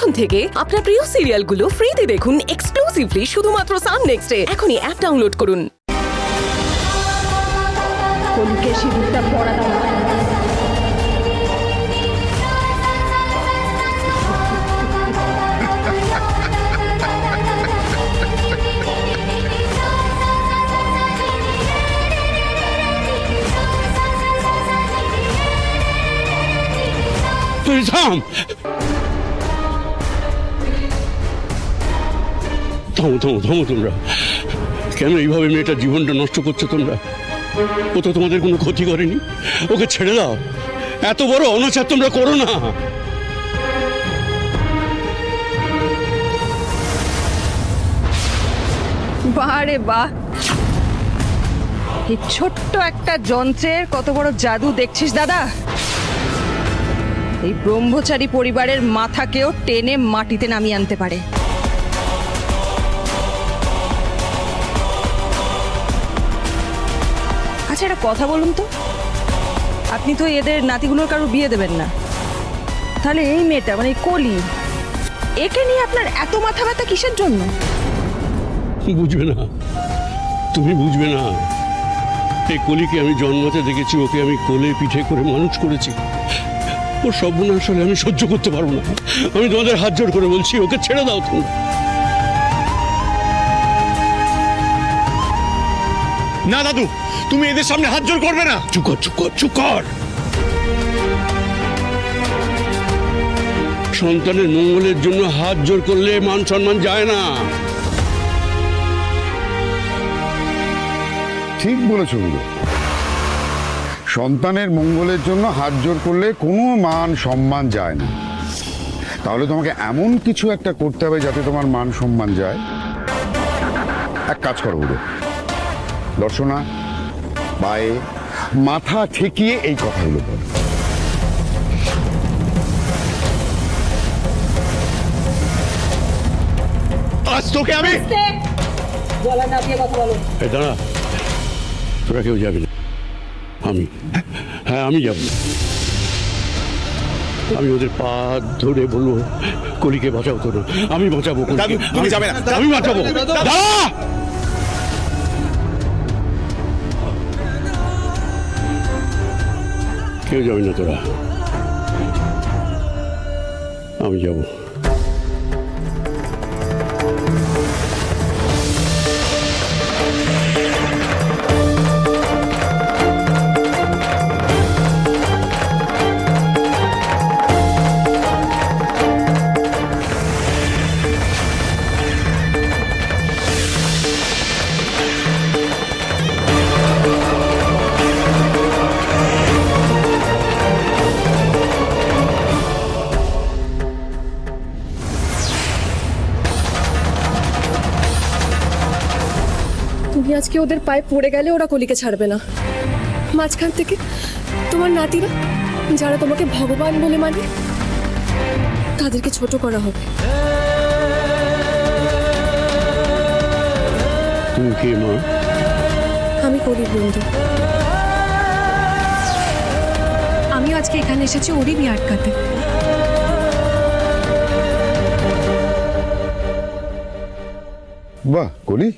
এখন থেকে আপনার প্রিয় সিরিয়ালগুলো ফ্রিতে দেখুন এক্সক্লুসিভলি শুধুমাত্র সান নেক্সটে। এখনই অ্যাপ ডাউনলোড করুন। কলিকে সিঁদুরটা পরা দাও। থামো থামো থামো তোমরা। কেন এইভাবে মেয়েটার জীবনটা নষ্ট করছো তোমরা? ও তো তোমাদের কোনো ক্ষতি করেনি, ওকে ছেড়ে দাও। এত বড় অনাচার তোমরা করো না। বারে বাহ, এই ছোট্ট একটা যন্ত্রের কত বড় জাদু দেখছিস দাদা। এই ব্রহ্মচারী পরিবারের মাথাকেও টেনে মাটিতে নামিয়ে আনতে পারে। আচ্ছা একটা কথা বলুন তো, আপনি তো এদের নাতিগুলোর কারো বিয়ে দেবেন না, তাহলে এই মেয়েটা মানে এই কলি, একে নিয়ে আপনার এত মাথা ব্যথা কিসের জন্য? বুঝবে না, তুমি বুঝবে না। এই কলিকে আমি জন্মাতে দেখেছি, ওকে আমি কোলে পিঠে করে মানুষ করেছি। ওর সর্বনাশ হলে আমি সহ্য করতে পারবো না। আমি তোমাদের হাত জোড় করে বলছি, ওকে ছেড়ে দাও তুমি। না দাদু, তুমি এদের সামনে হাত জোড় করবে না। চুপ কর চুপ কর চুপ কর। সন্তানের মঙ্গলের জন্য হাত জোড় করলে মান সম্মান যায় না। ঠিক বলেছ গুলো। সন্তানের মঙ্গলের জন্য হাত জোড় করলে কোনো মান সম্মান যায় না। তাহলে তোমাকে এমন কিছু একটা করতে হবে যাতে তোমার মান সম্মান যায়। এক কাজ করো গুলো, দর্শনা পায়ে মাথা ঠেকিয়ে এই কথাগুলো বলো। আজ তোকে আমি এই দাঁড়া, তোরা কেউ যাবি না। আমি, হ্যাঁ আমি যাব। আমি ওদের পা ধরে বলবো, কলিকে বাঁচাও তোরা। আমি বাঁচাবো কলিকে। দাদু, তুমি যাবে না। আমি বাঁচাবো। দাঁড়া! কেউ যাবি না তোরা, আমি যাবো। তুমি আজকে ওদের পায়ে পড়ে গেলে ওরা কলিকে ছাড়বে না। মাঝখান থেকে তোমার নাতিরা, যারা তোমাকে ভগবান বলে মানে, তাদেরকে ছোট করা হবে। তুমি কে মা? আমি কলির বন্ধু। আমিও আজকে এখানে এসেছি ওরই বিয়ে আটকাতে। বাহ কলি,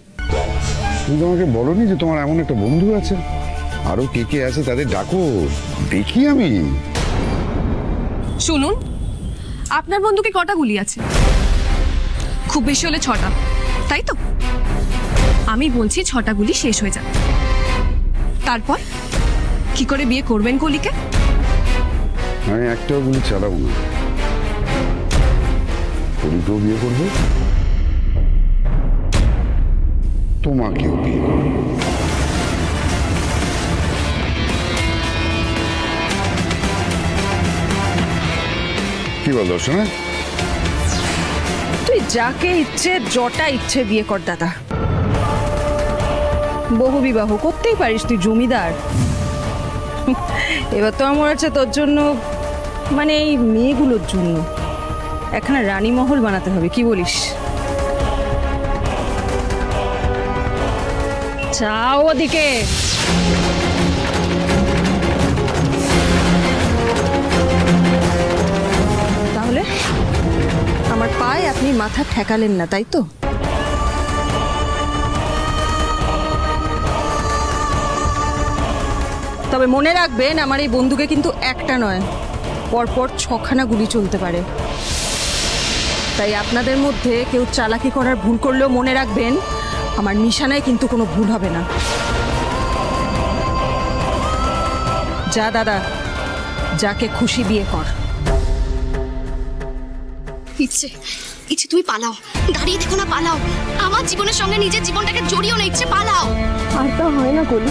তুমি তোমাকে বলনি যে তোমার এমন একটা বন্ধু আছে? আরো কে কে আছে তাদের ডাকো, দেখি আমি। শুনুন, আপনার বন্ধুকে কটা গুলি আছে? খুব বেশি হলে 6টা, তাই তো? আমি বলছি 6টা গুলি শেষ হয়ে যাবে। তারপর কি করে বিয়ে করবেন কলিকে? আমি একটাও গুলি চালাবো না। কলিকেও বিয়ে করবো, তোমাকেও বিয়ে করবো। কি বল দর্শনা? তুই যাকে ইচ্ছে জটা ইচ্ছে বিয়ে কর দাদা। বহু বিবাহ করতেই পারিস, তুই জমিদার। এবার তো আমার আছে তোর জন্য, মানে এই মেয়েগুলোর জন্য একখানা রানী মহল বানাতে হবে, কি বলিস? যাও ওদিকে। তাহলে কথায় আপনি মাথা ঠেকালেন না, তাই তো? তবে মনে রাখবেন, আমার এই বন্দুকে কিন্তু একটা নয়, পরপর 6খানা গুলি চলতে পারে। তাই আপনাদের মধ্যে কেউ চালাকি করার ভুল করলেও মনে রাখবেন, আমার নিশানায় কিন্তু কোনো ভুল হবে না। যা দাদা, যাকে খুশি বিয়ে কর। ইচ্ছে ইচ্ছে তুমি পালাও, দাঁড়িয়ে দেখো না, পালাও। আমার জীবনের সঙ্গে নিজের জীবনটাকে জড়িও না, ইচ্ছে পালাও। আর তা হয় না কলি,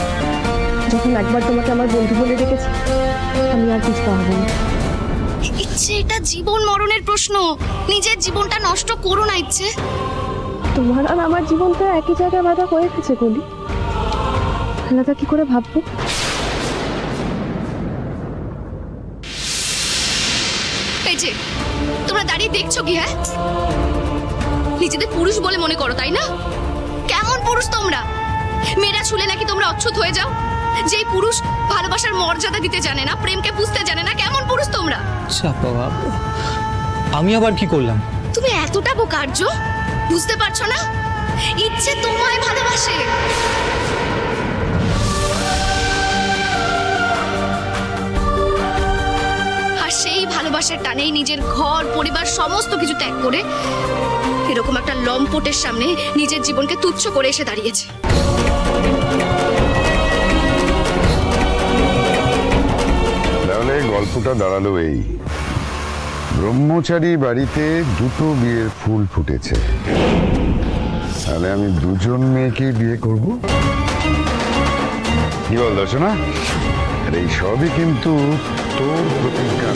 যখন একবার তোমাকে আমার বন্ধু বলে ডেকেছি আমি আর কিছু পারবো না। ইচ্ছে এটা জীবন মরণের প্রশ্ন, নিজের জীবনটা নষ্ট করো না ইচ্ছে। তোমার আর আমার জীবনটা একই জায়গায় বাঁধা হয়ে গেছে কলি, আলাদা কি করে ভাববো? এই যে তোমরা দাঁড়িয়ে দেখছো কি? হ্যাঁ, নিজেদের পুরুষ বলে মনে করো, তাই না? কেমন পুরুষ তোমরা? মেয়েরা ছুলে নাকি তোমরা অচ্ছুত হয়ে যাও? যেই পুরুষ ভালোবাসার মর্যাদা দিতে জানে না, প্রেমকে বুঝতে জানে না, কেমন পুরুষ তোমরা? বাবা, আমি আবার কি করলাম? তুমি এতটা বোকার্য, বুঝতে পারছো না? ইচ্ছে তোমায় ভালোবাসে। আর সেই ভালোবাসার টানেই নিজের ঘর পরিবার সমস্ত কিছু ত্যাগ করে এরকম একটা লম্পটের সামনে নিজের জীবনকে তুচ্ছ করে এসে দাঁড়িয়েছে। তাহলে গল্পটা দাঁড়ালো এই, ব্রহ্মচারী বাড়িতে দুটো বিয়ের ফুল ফুটেছে, তাহলে আমি দুজন মেয়েকে বিয়ে করব। কি বল দর্শনা? আর এই সবই কিন্তু তোর প্রতিজ্ঞা।